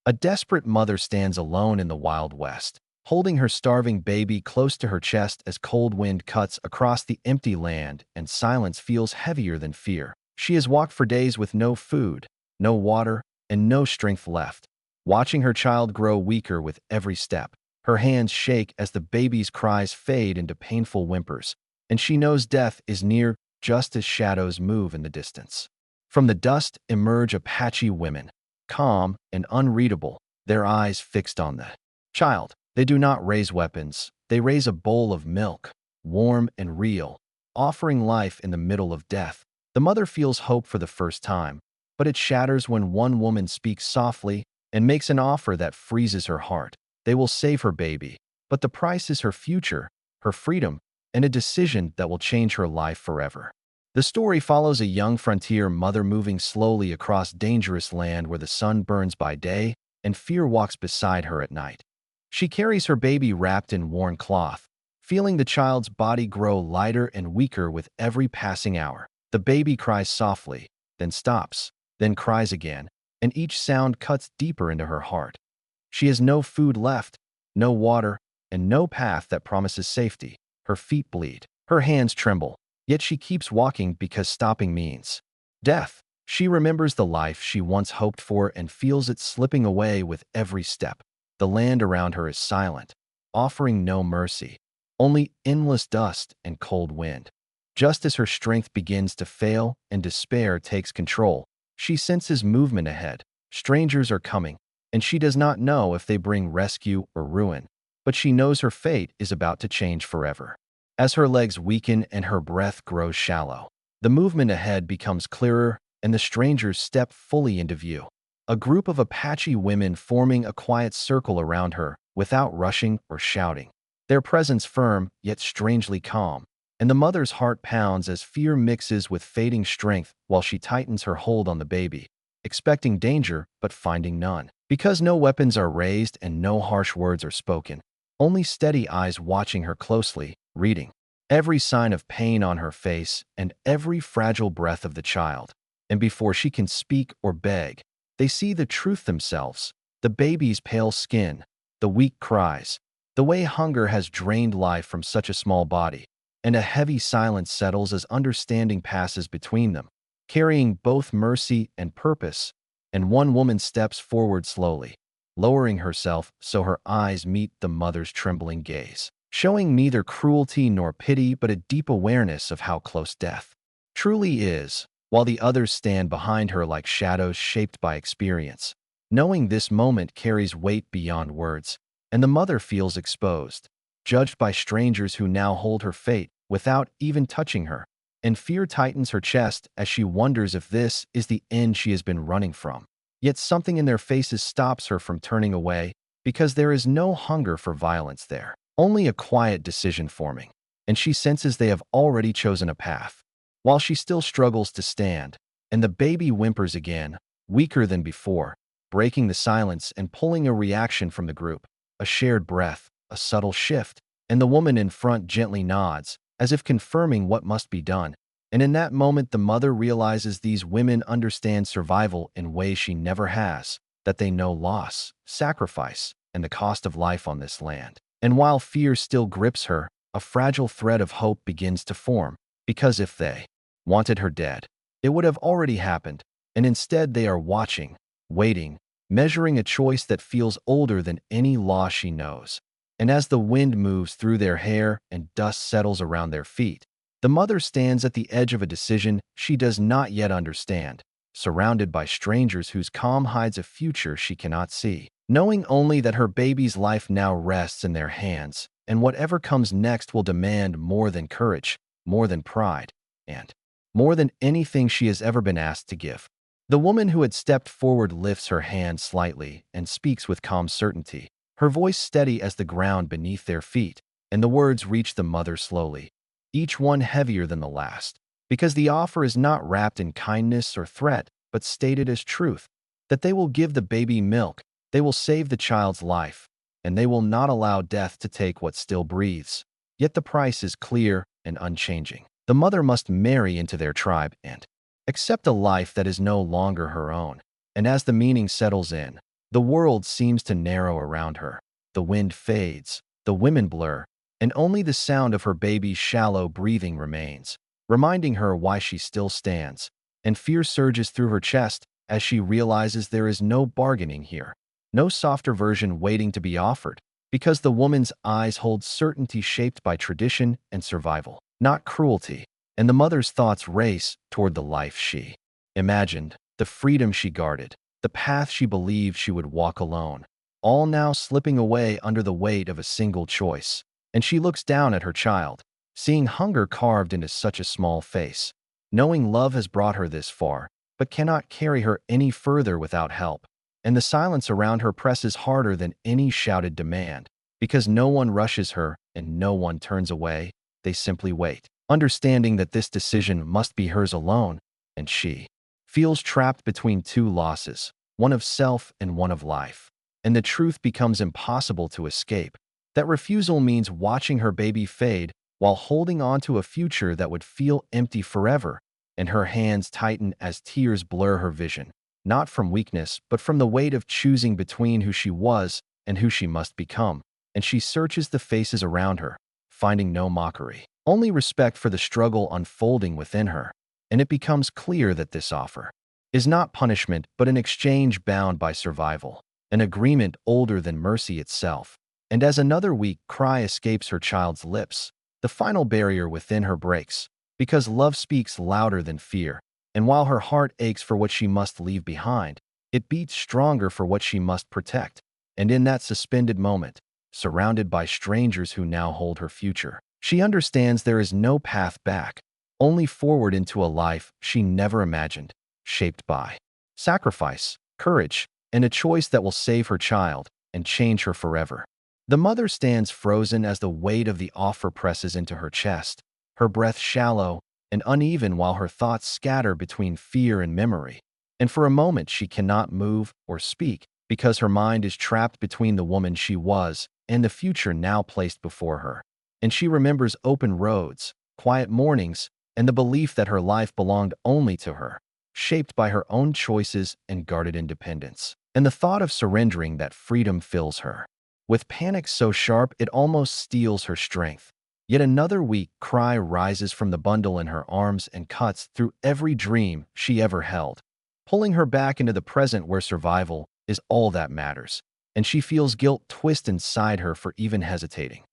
A desperate mother stands alone in the Wild West, holding her starving baby close to her chest as cold wind cuts across the empty land and silence feels heavier than fear. She has walked for days with no food, no water, and no strength left, watching her child grow weaker with every step. Her hands shake as the baby's cries fade into painful whimpers, and she knows death is near just as shadows move in the distance. From the dust emerge Apache women, calm and unreadable, their eyes fixed on the child. They do not raise weapons, they raise a bowl of milk, warm and real, offering life in the middle of death. The mother feels hope for the first time, but it shatters when one woman speaks softly and makes an offer that freezes her heart. They will save her baby, but the price is her future, her freedom, and a decision that will change her life forever. The story follows a young frontier mother moving slowly across dangerous land where the sun burns by day and fear walks beside her at night. She carries her baby wrapped in worn cloth, feeling the child's body grow lighter and weaker with every passing hour. The baby cries softly, then stops, then cries again, and each sound cuts deeper into her heart. She has no food left, no water, and no path that promises safety. Her feet bleed, her hands tremble, yet she keeps walking because stopping means death. She remembers the life she once hoped for and feels it slipping away with every step. The land around her is silent, offering no mercy, only endless dust and cold wind. Just as her strength begins to fail and despair takes control, she senses movement ahead. Strangers are coming, and she does not know if they bring rescue or ruin, but she knows her fate is about to change forever. As her legs weaken and her breath grows shallow, the movement ahead becomes clearer and the strangers step fully into view. A group of Apache women forming a quiet circle around her without rushing or shouting. Their presence firm yet strangely calm, and the mother's heart pounds as fear mixes with fading strength while she tightens her hold on the baby, expecting danger but finding none. Because no weapons are raised and no harsh words are spoken, only steady eyes watching her closely, reading every sign of pain on her face and every fragile breath of the child. And before she can speak or beg, they see the truth themselves, the baby's pale skin, the weak cries, the way hunger has drained life from such a small body, and a heavy silence settles as understanding passes between them, carrying both mercy and purpose. And one woman steps forward slowly, lowering herself so her eyes meet the mother's trembling gaze, showing neither cruelty nor pity but a deep awareness of how close death truly is, while the others stand behind her like shadows shaped by experience. Knowing this moment carries weight beyond words, and the mother feels exposed, judged by strangers who now hold her fate without even touching her, and fear tightens her chest as she wonders if this is the end she has been running from. Yet something in their faces stops her from turning away, because there is no hunger for violence there, only a quiet decision forming, and she senses they have already chosen a path. While she still struggles to stand, and the baby whimpers again, weaker than before, breaking the silence and pulling a reaction from the group, a shared breath, a subtle shift, and the woman in front gently nods, as if confirming what must be done. And in that moment, the mother realizes these women understand survival in ways she never has, that they know loss, sacrifice, and the cost of life on this land. And while fear still grips her, a fragile thread of hope begins to form, because if they wanted her dead, it would have already happened, and instead they are watching, waiting, measuring a choice that feels older than any loss she knows. And as the wind moves through their hair and dust settles around their feet, the mother stands at the edge of a decision she does not yet understand, surrounded by strangers whose calm hides a future she cannot see, knowing only that her baby's life now rests in their hands, and whatever comes next will demand more than courage, more than pride, and more than anything she has ever been asked to give. The woman who had stepped forward lifts her hand slightly and speaks with calm certainty, her voice steady as the ground beneath their feet, and the words reach the mother slowly, each one heavier than the last, because the offer is not wrapped in kindness or threat, but stated as truth, that they will give the baby milk, they will save the child's life, and they will not allow death to take what still breathes. Yet the price is clear and unchanging. The mother must marry into their tribe and accept a life that is no longer her own. And as the meaning settles in, The world seems to narrow around her. The wind fades, the women blur, and only the sound of her baby's shallow breathing remains, reminding her why she still stands. And fear surges through her chest as she realizes there is no bargaining here, no softer version waiting to be offered, because the woman's eyes hold certainty shaped by tradition and survival, not cruelty. And the mother's thoughts race toward the life she imagined, the freedom she guarded, the path she believed she would walk alone, all now slipping away under the weight of a single choice. And she looks down at her child, seeing hunger carved into such a small face, knowing love has brought her this far, but cannot carry her any further without help. And the silence around her presses harder than any shouted demand, because no one rushes her and no one turns away. They simply wait, understanding that this decision must be hers alone, and she feels trapped between two losses, one of self and one of life. And the truth becomes impossible to escape. That refusal means watching her baby fade while holding on to a future that would feel empty forever, and her hands tighten as tears blur her vision, not from weakness, but from the weight of choosing between who she was and who she must become. And she searches the faces around her, finding no mockery, only respect for the struggle unfolding within her. And it becomes clear that this offer is not punishment, but an exchange bound by survival, an agreement older than mercy itself. And as another weak cry escapes her child's lips, the final barrier within her breaks, because love speaks louder than fear. And while her heart aches for what she must leave behind, it beats stronger for what she must protect. And in that suspended moment, surrounded by strangers who now hold her future, she understands there is no path back, only forward into a life she never imagined, shaped by sacrifice, courage, and a choice that will save her child and change her forever. The mother stands frozen as the weight of the offer presses into her chest, her breath shallow and uneven while her thoughts scatter between fear and memory. And for a moment she cannot move or speak, because her mind is trapped between the woman she was and the future now placed before her. And she remembers open roads, quiet mornings, and the belief that her life belonged only to her, shaped by her own choices and guarded independence. And the thought of surrendering that freedom fills her with panic so sharp it almost steals her strength. Yet another weak cry rises from the bundle in her arms and cuts through every dream she ever held, pulling her back into the present where survival is all that matters. And she feels guilt twist inside her for even hesitating,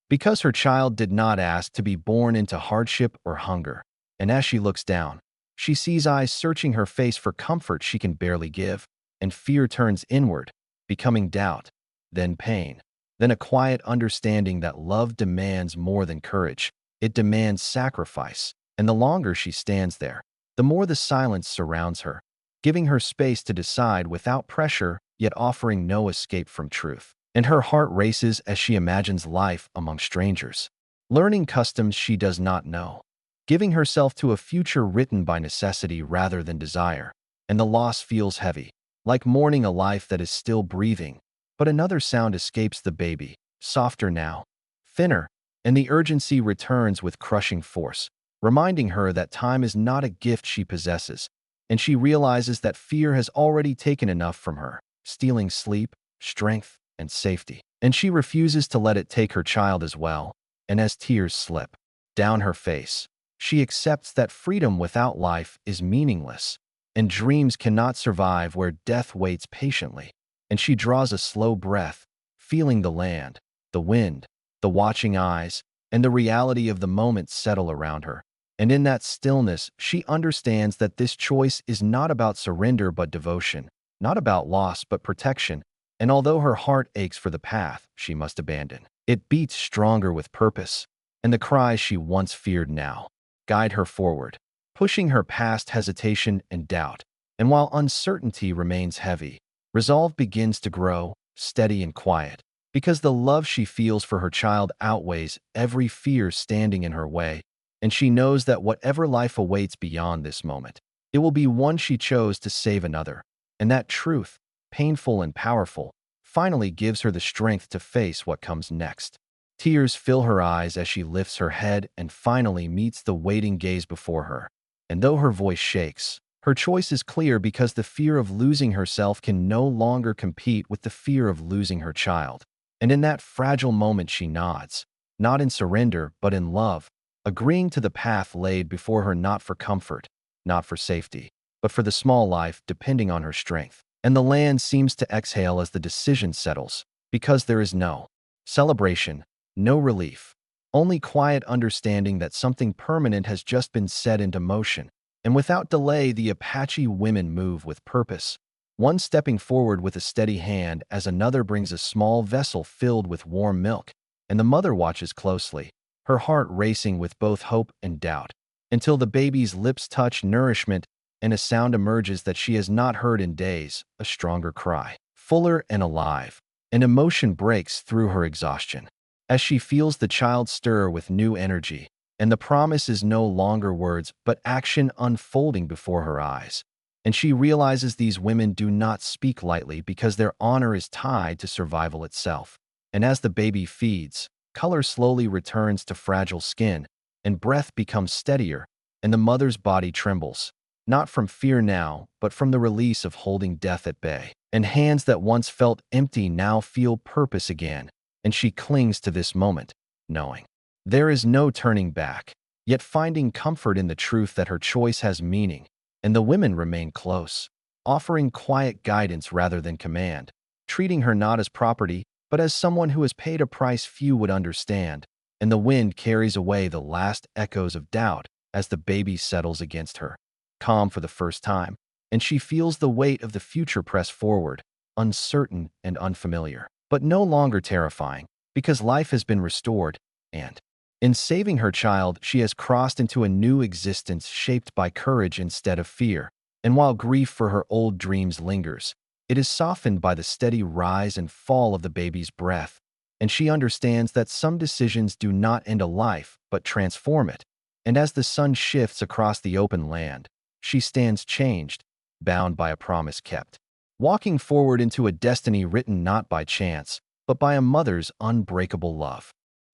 because her child did not ask to be born into hardship or hunger. And as she looks down, she sees eyes searching her face for comfort she can barely give, and fear turns inward, becoming doubt, then pain, then a quiet understanding that love demands more than courage. It demands sacrifice. And the longer she stands there, the more the silence surrounds her, giving her space to decide without pressure, yet offering no escape from truth. And her heart races as she imagines life among strangers, learning customs she does not know, giving herself to a future written by necessity rather than desire. And the loss feels heavy, like mourning a life that is still breathing. But another sound escapes the baby, softer now, thinner, and the urgency returns with crushing force, reminding her that time is not a gift she possesses. And she realizes that fear has already taken enough from her, stealing sleep, strength, and safety. And she refuses to let it take her child as well. And as tears slip down her face, she accepts that freedom without life is meaningless, and dreams cannot survive where death waits patiently. And she draws a slow breath, feeling the land, the wind, the watching eyes, and the reality of the moment settle around her. And in that stillness, she understands that this choice is not about surrender but devotion, not about loss but protection. And although her heart aches for the path she must abandon, it beats stronger with purpose, and the cries she once feared now guide her forward, pushing her past hesitation and doubt. And while uncertainty remains heavy, resolve begins to grow, steady and quiet, because the love she feels for her child outweighs every fear standing in her way. And she knows that whatever life awaits beyond this moment, it will be one she chose to save another. And that truth, painful and powerful, finally gives her the strength to face what comes next. Tears fill her eyes as she lifts her head and finally meets the waiting gaze before her. And though her voice shakes, Her choice is clear because the fear of losing herself can no longer compete with the fear of losing her child. And in that fragile moment she nods, not in surrender, but in love, agreeing to the path laid before her, not for comfort, not for safety, but for the small life depending on her strength. And the land seems to exhale as the decision settles, because there is no celebration, no relief, only quiet understanding that something permanent has just been set into motion. And without delay, the Apache women move with purpose, one stepping forward with a steady hand as another brings a small vessel filled with warm milk, and the mother watches closely, her heart racing with both hope and doubt, until the baby's lips touch nourishment and a sound emerges that she has not heard in days, a stronger cry, fuller and alive. An emotion breaks through her exhaustion as she feels the child stir with new energy, and the promise is no longer words but action unfolding before her eyes. And she realizes these women do not speak lightly because their honor is tied to survival itself. And as the baby feeds, color slowly returns to fragile skin, and breath becomes steadier, and the mother's body trembles, not from fear now, but from the release of holding death at bay. And hands that once felt empty now feel purpose again, and she clings to this moment, knowing there is no turning back, yet finding comfort in the truth that her choice has meaning. And the women remain close, offering quiet guidance rather than command, treating her not as property, but as someone who has paid a price few would understand. And the wind carries away the last echoes of doubt as the baby settles against her, calm for the first time, and she feels the weight of the future press forward, uncertain and unfamiliar, but no longer terrifying, because life has been restored, and in saving her child, she has crossed into a new existence shaped by courage instead of fear. And while grief for her old dreams lingers, it is softened by the steady rise and fall of the baby's breath. And she understands that some decisions do not end a life, but transform it. And as the sun shifts across the open land, she stands changed, bound by a promise kept, walking forward into a destiny written not by chance, but by a mother's unbreakable love.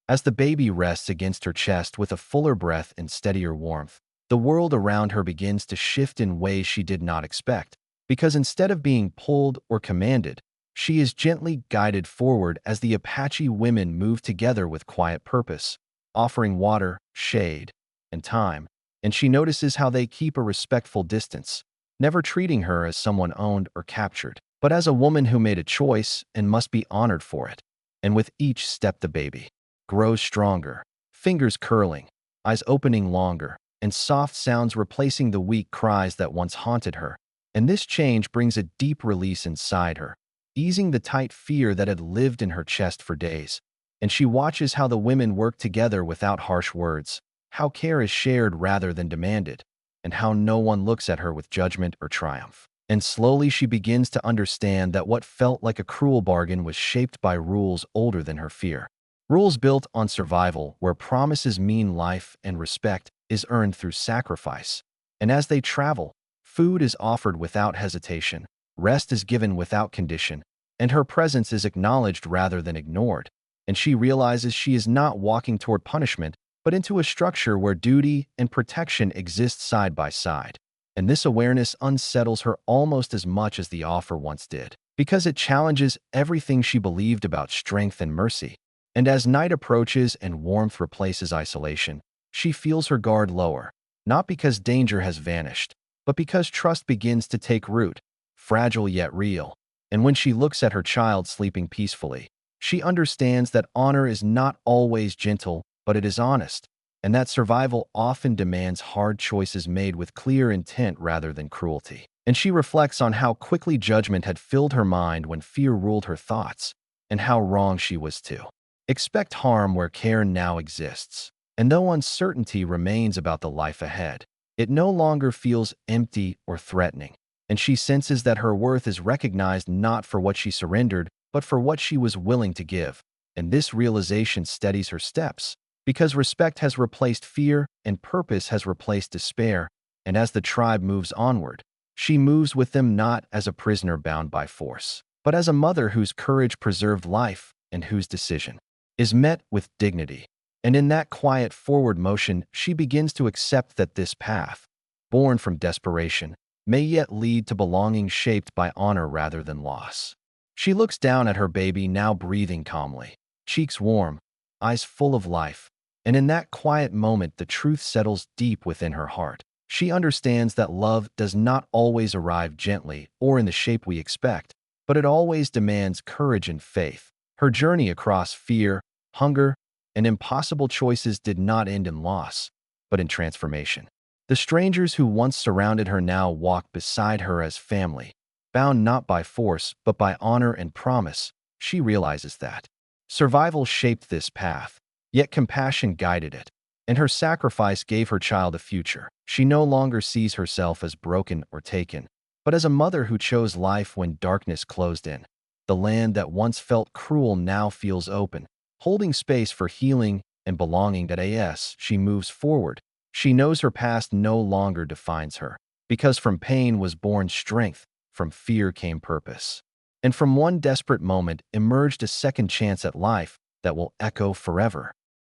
As the baby rests against her chest with a fuller breath and steadier warmth, the world around her begins to shift in ways she did not expect, because instead of being pulled or commanded, she is gently guided forward as the Apache women move together with quiet purpose, offering water, shade, and time, and she notices how they keep a respectful distance, never treating her as someone owned or captured, but as a woman who made a choice and must be honored for it. And with each step the baby grows stronger, fingers curling, eyes opening longer, and soft sounds replacing the weak cries that once haunted her. And this change brings a deep release inside her, easing the tight fear that had lived in her chest for days. And she watches how the women work together without harsh words, how care is shared rather than demanded, and how no one looks at her with judgment or triumph. And slowly she begins to understand that what felt like a cruel bargain was shaped by rules older than her fear. Rules built on survival, where promises mean life and respect is earned through sacrifice. And as they travel, food is offered without hesitation, rest is given without condition, and her presence is acknowledged rather than ignored. And she realizes she is not walking toward punishment, but into a structure where duty and protection exist side by side. And this awareness unsettles her almost as much as the offer once did, because it challenges everything she believed about strength and mercy. And as night approaches and warmth replaces isolation, she feels her guard lower, not because danger has vanished, but because trust begins to take root, fragile yet real. And when she looks at her child sleeping peacefully, she understands that honor is not always gentle, but it is honest, and that survival often demands hard choices made with clear intent rather than cruelty. And she reflects on how quickly judgment had filled her mind when fear ruled her thoughts, and how wrong she was to expect harm where care now exists. And though uncertainty remains about the life ahead, it no longer feels empty or threatening, and she senses that her worth is recognized not for what she surrendered, but for what she was willing to give. And this realization steadies her steps, because respect has replaced fear and purpose has replaced despair. And as the tribe moves onward, she moves with them not as a prisoner bound by force, but as a mother whose courage preserved life and whose decision is met with dignity. And in that quiet forward motion, she begins to accept that this path, born from desperation, may yet lead to belonging shaped by honor rather than loss. She looks down at her baby, now breathing calmly, cheeks warm, eyes full of life, and in that quiet moment the truth settles deep within her heart. She understands that love does not always arrive gently or in the shape we expect, but it always demands courage and faith. Her journey across fear, hunger, and impossible choices did not end in loss, but in transformation. The strangers who once surrounded her now walk beside her as family, bound not by force but by honor and promise. She realizes that survival shaped this path, yet compassion guided it, and her sacrifice gave her child a future. She no longer sees herself as broken or taken, but as a mother who chose life when darkness closed in. The land that once felt cruel now feels open, holding space for healing and belonging. As she moves forward, she knows her past no longer defines her, because from pain was born strength, from fear came purpose, and from one desperate moment emerged a second chance at life that will echo forever.